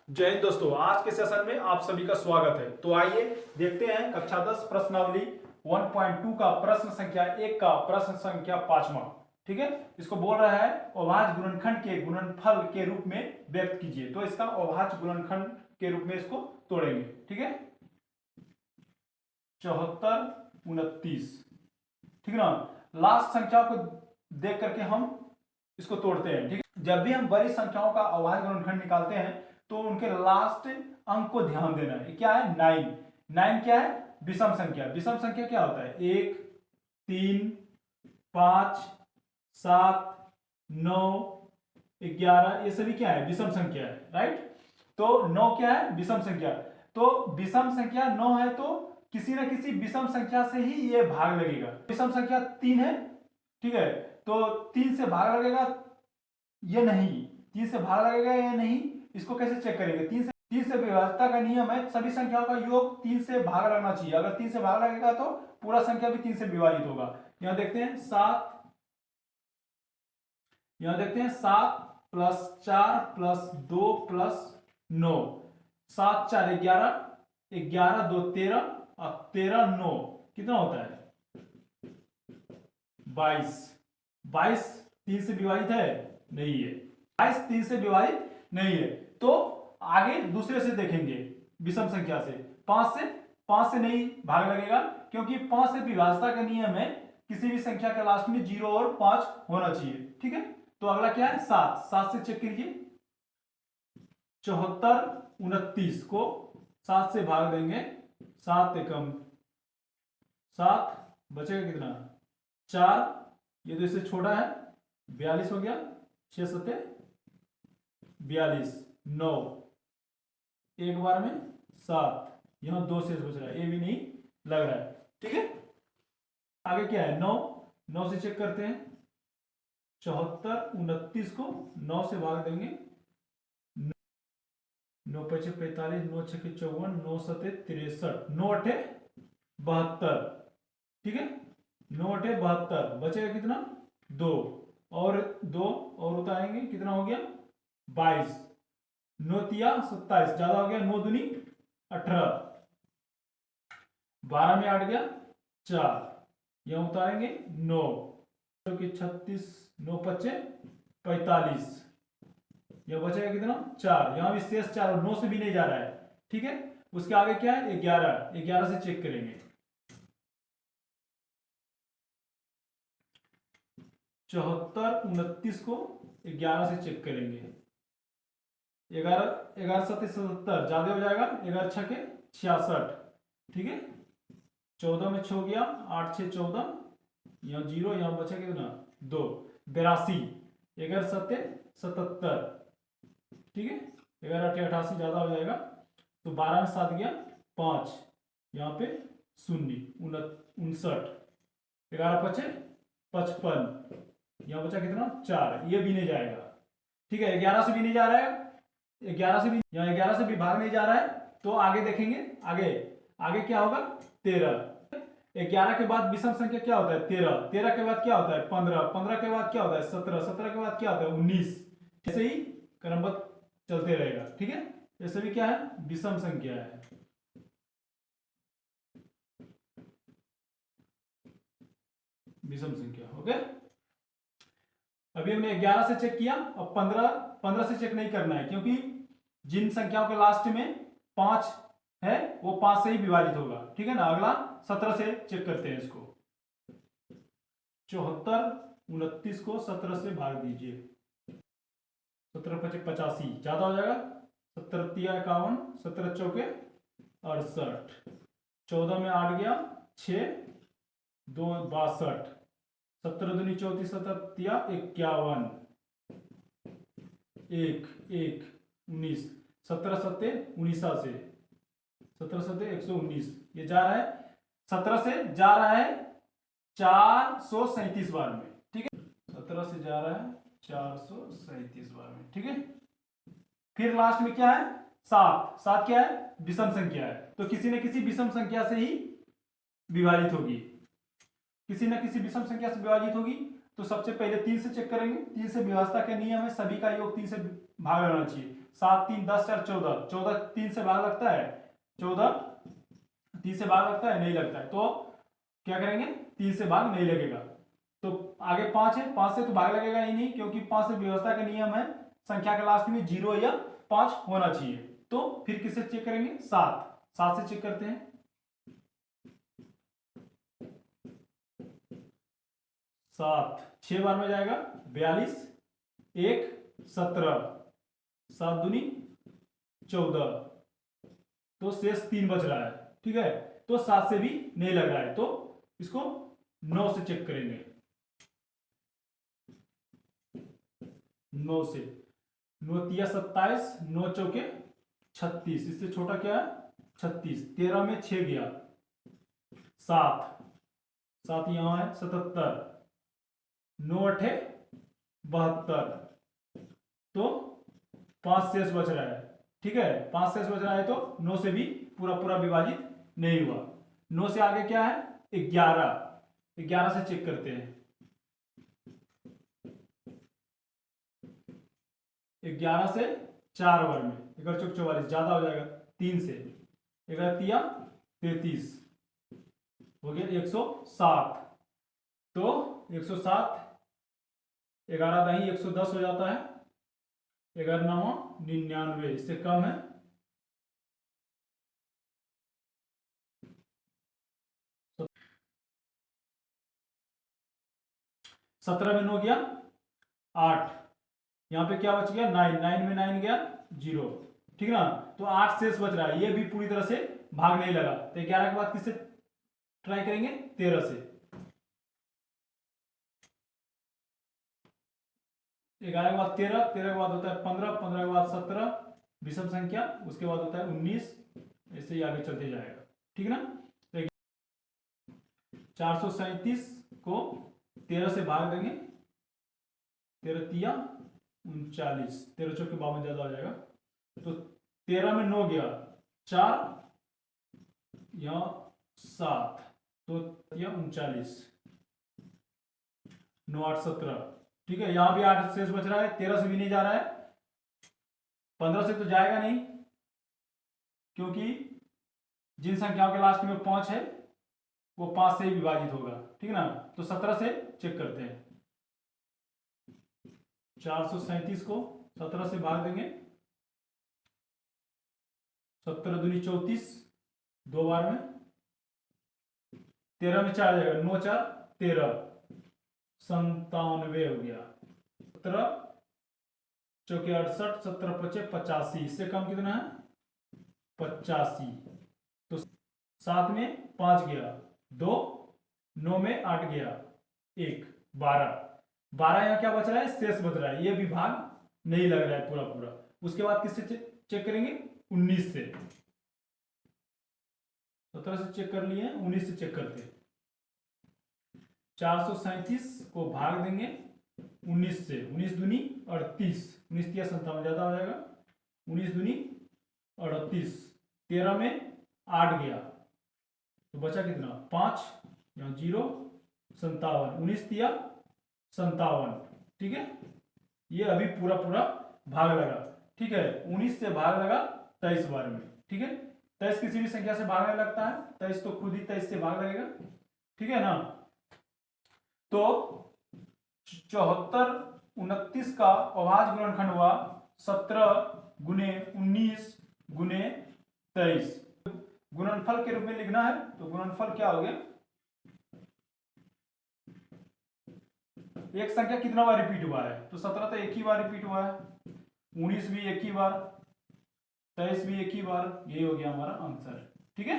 जय हिंद दोस्तों, आज के सेशन में आप सभी का स्वागत है। तो आइए देखते हैं कक्षा 10 प्रश्नावली 1.2 का प्रश्न संख्या 1 का प्रश्न संख्या 5वां। ठीक है, इसको बोल रहा है अभाज्य गुणनखंड के गुणनफल के रूप में व्यक्त कीजिए। तो इसका अभाज्य गुणनखंड के रूप में इसको तोड़ेंगे। ठीक है, 74, 29। ठीक है ना। लास्ट संख्या को देख करके हम इसको तोड़ते हैं। ठीक है, जब भी हम बड़ी संख्याओं का अभाज्य गुणनखंड निकालते हैं तो उनके लास्ट अंक को ध्यान देना है। क्या है? 9। 9 क्या है? विषम संख्या। विषम संख्या क्या होता है? 1, 3, 5, 7, 9, 11, ये सभी क्या है? विषम संख्या है। राइट। तो 9 क्या है? विषम संख्या। तो विषम संख्या 9 है तो किसी ना किसी विषम संख्या से ही ये भाग लगेगा। विषम संख्या 3 है। ठीक है, तो 3 से भाग लगेगा ये नहीं, 3 से भाग लगेगा या नहीं, इसको कैसे चेक करेंगे? 3 से विभाज्यता का नियम है, सभी संख्याओं का योग 3 से भाग लगना चाहिए। अगर 3 से भाग लगेगा तो पूरा संख्या भी 3 से विभाजित होगा। यहां देखते हैं 7, यहां देखते हैं 7 प्लस 4 प्लस 2 प्लस 9, 7 4 11, 11 2 13 और 13 9 कितना होता है? 22। 22 3 से विभाजित है? नहीं है। 22 3 से विभाजित नहीं है। तो आगे दूसरे से देखेंगे, विषम संख्या से। 5 से नहीं भाग लगेगा, क्योंकि 5 से विभाज्यता का नियम है किसी भी संख्या के लास्ट में 0 और 5 होना चाहिए। ठीक है, तो अगला क्या है? 7। 7 से चेक कीजिए। 74, 29 को 7 से भाग देंगे। 7 एकम 7, बचेगा कितना? 4, ये तो इससे छोटा है, 42 हो गया। 6 7 42, 9, एक बार में 7, यहां 2 शेष बच रहा है, ये भी नहीं लग रहा है। ठीक है, आगे क्या है? 9। 9 से चेक करते हैं। 74, 29 को 9 से भाग देंगे। 9 5 45, 9 6 54, 9 7 63, 9 8 72। ठीक है, 9 8 72, बचेगा कितना? 2 और 2 और उतारेंगे, कितना हो गया? 22। 9 तिया 27, ज्यादा हो गया। 9 दूनी 18, 12 में 8 गया 4, यहां उतारेंगे 9, 36, 9 5 45, यह बचेगा कितना? 4, यहां भी शेष 4 और 9 से भी नहीं जा रहा है। ठीक है, उसके आगे क्या है? 11। 11 से चेक करेंगे। 74, 29 को 11 से चेक करेंगे। 11 7 77, ज्यादा हो जाएगा। 11 6 के 66। ठीक है, 14 में 6 गया, 8 6 14, यहाँ 0, यहाँ बचा कितना? 2, 82। 11 7 77। ठीक है, 11 8 88, ज्यादा हो जाएगा। तो 12 में 7 गया 5, यहाँ पे 0 59। 11 5 55, यहाँ बचा कितना? 4, ये भी नहीं जाएगा। ठीक है, 11 से भी नहीं जा रहा है, 11 से भी, यहाँ 11 से भी भाग नहीं जा रहा है। तो आगे देखेंगे। आगे आगे क्या होगा? 13। 11 के बाद विषम संख्या क्या होता है? 13। 13 के बाद क्या होता है? 15। 15 के बाद क्या होता है? 17। 17 के बाद क्या होता है? 19। ऐसे ही क्रमबद्ध चलते रहेगा। ठीक है, ये सभी क्या है? विषम संख्या है। विषम संख्या। ओके, अभी हमने 11 से चेक किया। अब 15 से चेक नहीं करना है, क्योंकि जिन संख्याओं के लास्ट में 5 है वो 5 से ही विभाजित होगा। ठीक है ना। अगला 17 से चेक करते हैं इसको। 74, 29 को 17 से भाग दीजिए। 17 5 85, ज्यादा हो जाएगा। 17 तिया 51, 17 चौके 68, 14 में 8 गया 6, 2 62, 17 दूनी 34, 17 तिया 51, 1 1 19, 17 7 19 से 17 7 119, ये जा रहा है 17 से जा रहा है 437 बार में। ठीक है, 17 से जा रहा है 437 बार में। ठीक है, फिर लास्ट में क्या है? 7। 7 क्या है? विषम संख्या है, तो किसी न किसी विषम संख्या से ही विभाजित होगी। किसी न किसी विषम संख्या से विभाजित होगी। तो सबसे पहले 3 से चेक करेंगे। 3 से विभाज्यता का नियम है, सभी का योग 3 से भाग लेना चाहिए। 7 3 10 4 14, 14 3 से भाग लगता है, 14 3 से भाग लगता है, नहीं लगता है, तो क्या करेंगे, 3 से भाग नहीं लगेगा। तो आगे 5 है, 5 से तो भाग लगेगा ही नहीं, क्योंकि 5 से व्यवस्था का नियम है संख्या के लास्ट में 0 या 5 होना चाहिए। तो फिर किससे चेक करेंगे, 7 से चेक करते हैं। 7 6 बार में जाएगा, 42 1 17, 7 दूनी 14, तो शेष 3 बच रहा है। ठीक है, तो 7 से भी नहीं लग रहा है, तो इसको 9 से चेक करेंगे। 9 से, 9 तिया 27, 9 चौके 36, इससे छोटा क्या है 36, 13 में 6 गया, 7 यहां है 77, 9 8 72, तो 5 शेष बच रहा है। ठीक है, 5 शेष बच रहा है, तो 9 से भी पूरा पूरा विभाजित नहीं हुआ। 9 से आगे क्या है 11, 11 से चेक करते हैं। 11 से 4 बार में, 11 चौक 44, ज्यादा हो जाएगा, 3 से, 11 तिया 33, हो गया 107, तो 107, 11 दही 110 हो जाता है, 11 9 99, इससे कम है। 17 में 9 गया 8, यहाँ पे क्या बच गया 9, 9 में 9 गया 0। ठीक है ना, तो 8 शेष बच रहा है, ये भी पूरी तरह से भाग नहीं लगा। तो 11 के बाद किससे ट्राई करेंगे, 13 से। 11 के बाद 13, 13 के बाद होता है 15, 15 के बाद 17, विषम संख्या, उसके बाद होता है 19, ऐसे ही आगे चलते जाएगा। ठीक है ना, तो 437 को 13 से भाग देंगे, 13 तिया 39, 13 चौके 52, ज्यादा हो जाएगा, तो 13 में 9 गया 4, यहाँ 7, तो 39, 9 8 17। ठीक है, यहां भी 8 शेष बच रहा है, 13 से भी नहीं जा रहा है, 15 से तो जाएगा नहीं, क्योंकि जिन संख्याओं के लास्ट में 5 है वो 5 से ही विभाजित होगा। ठीक है ना, तो 17 से चेक करते हैं। 437 को 17 से भाग देंगे, 17 दूनी 34, 2 बार में, 13 में 4 जाएगा, 9 4 13, 97 हो गया, 17 चौके 68, 17 पचे 85, इससे कम कितना है 85, तो 7 में 5 गया 2, 9 में 8 गया 1, 12, 12 यहाँ क्या बच रहा है, शेष बच रहा है, ये भी भाग नहीं लग रहा है पूरा पूरा। उसके बाद किससे चेक करेंगे, 19 से। 17 से चेक कर लिए, 19 से चेक करते हैं। 437 को भाग देंगे 19 से, 19 दूनी 38, 19 तिया 57, ज्यादा हो जाएगा, 19 दूनी 38, 13 में 8 गया, तो बचा कितना 5, यहाँ 0, 57, 19 तिया 57। ठीक है, ये अभी पूरा पूरा भाग लगा। ठीक है, 19 से भाग लगा 23 बार में। ठीक है, 23 किसी भी संख्या से भागने लगता है, 23 तो खुद ही 23 से भाग लगेगा। ठीक है ना, तो 74 29 का अभाज्य गुणनखंड हुआ 17 गुने 19 गुने 23। गुणनफल के रूप में लिखना है, तो गुणनफल क्या हो गया, एक संख्या कितना बार रिपीट हुआ है, तो 17 तो एक ही बार रिपीट हुआ है, 19 भी एक ही बार, 23 भी एक ही बार, यही हो गया हमारा आंसर। ठीक है।